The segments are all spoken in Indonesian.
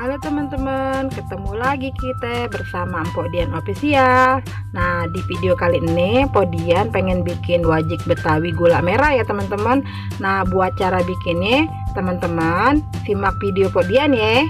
Halo teman-teman, ketemu lagi kita bersama Mpok Dian Official. Nah, di video kali ini Mpok Dian pengen bikin wajik Betawi gula merah ya teman-teman. Nah, buat cara bikinnya, teman-teman simak video Mpok Dian ya.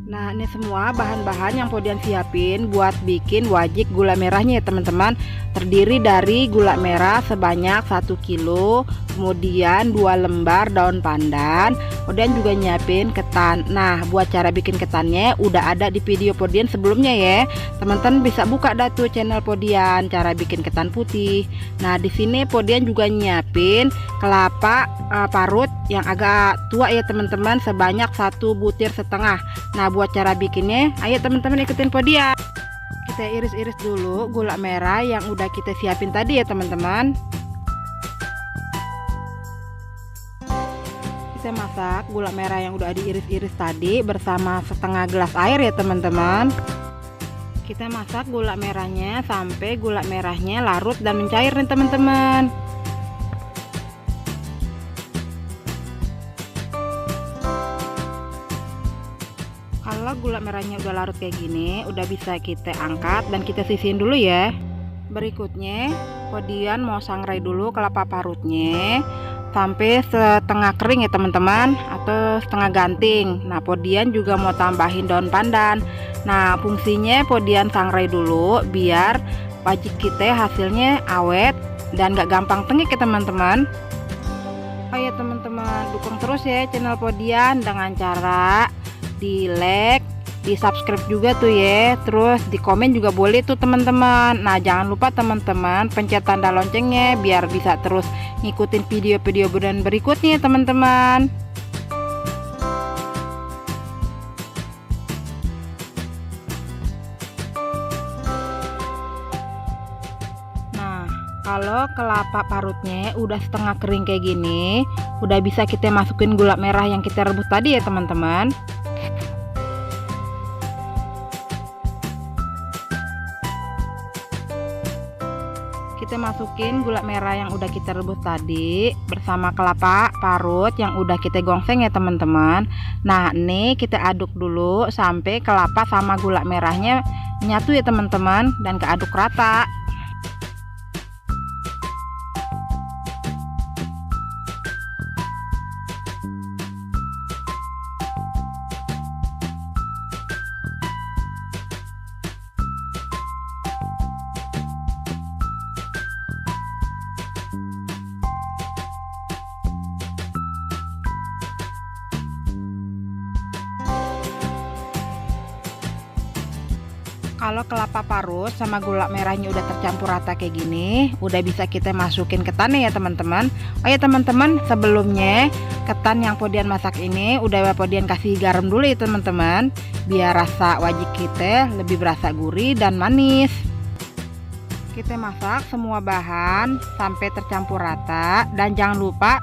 Nah, ini semua bahan-bahan yang Podian siapin buat bikin wajik gula merahnya ya teman-teman. Terdiri dari gula merah sebanyak 1 kilo, kemudian 2 lembar daun pandan, kemudian juga nyiapin ketan. Nah, buat cara bikin ketannya udah ada di video Podian sebelumnya ya. Teman-teman bisa buka dah tuh channel Podian cara bikin ketan putih. Nah, di sini Podian juga nyiapin kelapa parut yang agak tua ya teman-teman, sebanyak 1,5 butir. Nah, buat cara bikinnya, ayo teman-teman ikutin Podian. Kita iris-iris dulu gula merah yang udah kita siapin tadi ya teman-teman. Kita masak gula merah yang udah diiris-iris tadi bersama setengah gelas air ya teman-teman. Kita masak gula merahnya sampai gula merahnya larut dan mencair nih teman-teman. Kalau gula merahnya udah larut kayak gini, udah bisa kita angkat dan kita sisihin dulu ya. Berikutnya, Podian mau sangrai dulu kelapa parutnya sampai setengah kering ya teman-teman, atau setengah ganting. Nah, Podian juga mau tambahin daun pandan. Nah, fungsinya Podian sangrai dulu biar wajik kita hasilnya awet dan gak gampang tengik ya teman-teman. Ayo teman-teman, dukung terus ya channel Podian dengan cara di like, di subscribe juga tuh ya, terus di komen juga boleh tuh teman-teman. Nah, jangan lupa teman-teman pencet tanda loncengnya biar bisa terus ngikutin video-video berikutnya teman-teman. Nah, kalau kelapa parutnya udah setengah kering kayak gini, udah bisa kita masukin gula merah yang kita rebus tadi ya teman-teman. Kita masukin gula merah yang udah kita rebus tadi bersama kelapa parut yang udah kita gongseng ya teman-teman. Nah, ini kita aduk dulu sampai kelapa sama gula merahnya nyatu ya teman-teman dan keaduk rata. Kalau kelapa parut sama gula merahnya udah tercampur rata kayak gini, udah bisa kita masukin ketannya ya teman-teman. Oh ya teman-teman, sebelumnya ketan yang Podian masak ini udah Podian kasih garam dulu ya teman-teman, biar rasa wajik kita lebih berasa gurih dan manis. Kita masak semua bahan sampai tercampur rata dan jangan lupa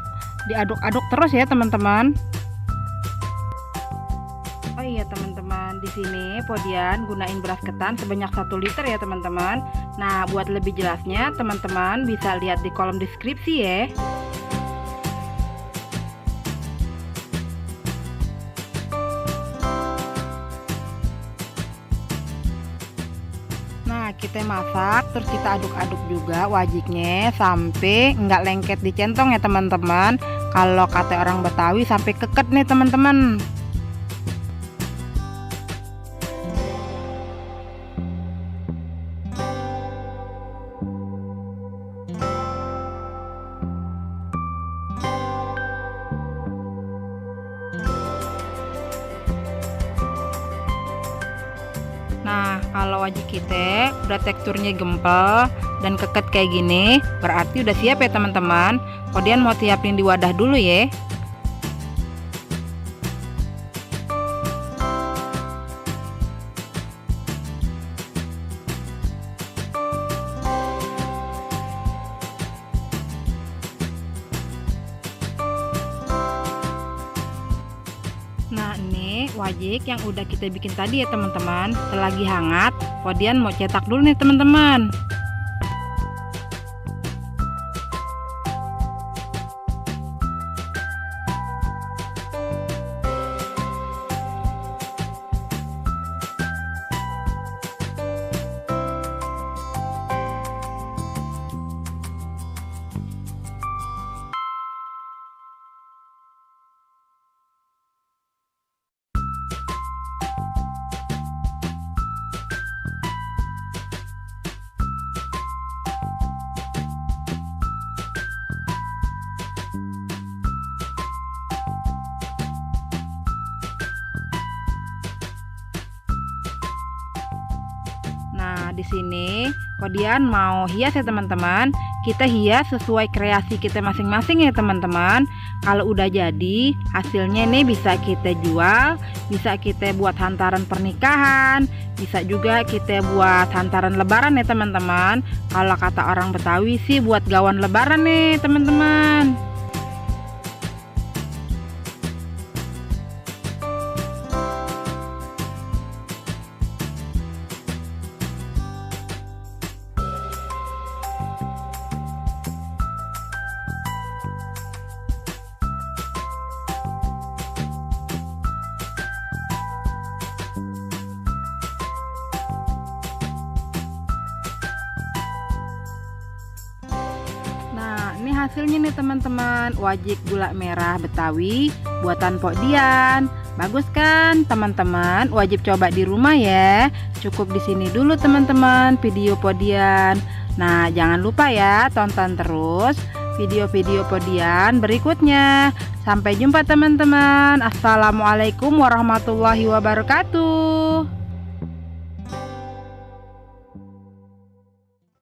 diaduk-aduk terus ya teman-teman. Oh iya teman-teman, di sini Podian gunain beras ketan sebanyak 1 liter ya teman-teman. Nah, buat lebih jelasnya teman-teman bisa lihat di kolom deskripsi ya. Nah, kita masak terus kita aduk-aduk juga wajiknya sampai nggak lengket di centong ya teman-teman. Kalau kata orang Betawi sampai keket nih teman-teman. Nah, kalau wajik kita udah teksturnya gempal dan keket kayak gini, berarti udah siap ya teman-teman. Podian mau siapin di wadah dulu ya. Nah, ini wajik yang udah kita bikin tadi ya teman-teman, selagi hangat, Podian mau cetak dulu nih teman-teman. Nah, di sini Podian mau hias ya teman-teman. Kita hias sesuai kreasi kita masing-masing ya teman-teman. Kalau udah jadi, hasilnya ini bisa kita jual, bisa kita buat hantaran pernikahan, bisa juga kita buat hantaran lebaran ya teman-teman. Kalau kata orang Betawi sih buat gawan lebaran nih teman-teman. Nah, ini hasilnya nih teman-teman, wajik gula merah Betawi buatan Podian. Bagus kan teman-teman? Wajib coba di rumah ya. Cukup di sini dulu teman-teman video Podian. Nah, jangan lupa ya tonton terus video-video Podian berikutnya. Sampai jumpa teman-teman. Assalamualaikum warahmatullahi wabarakatuh.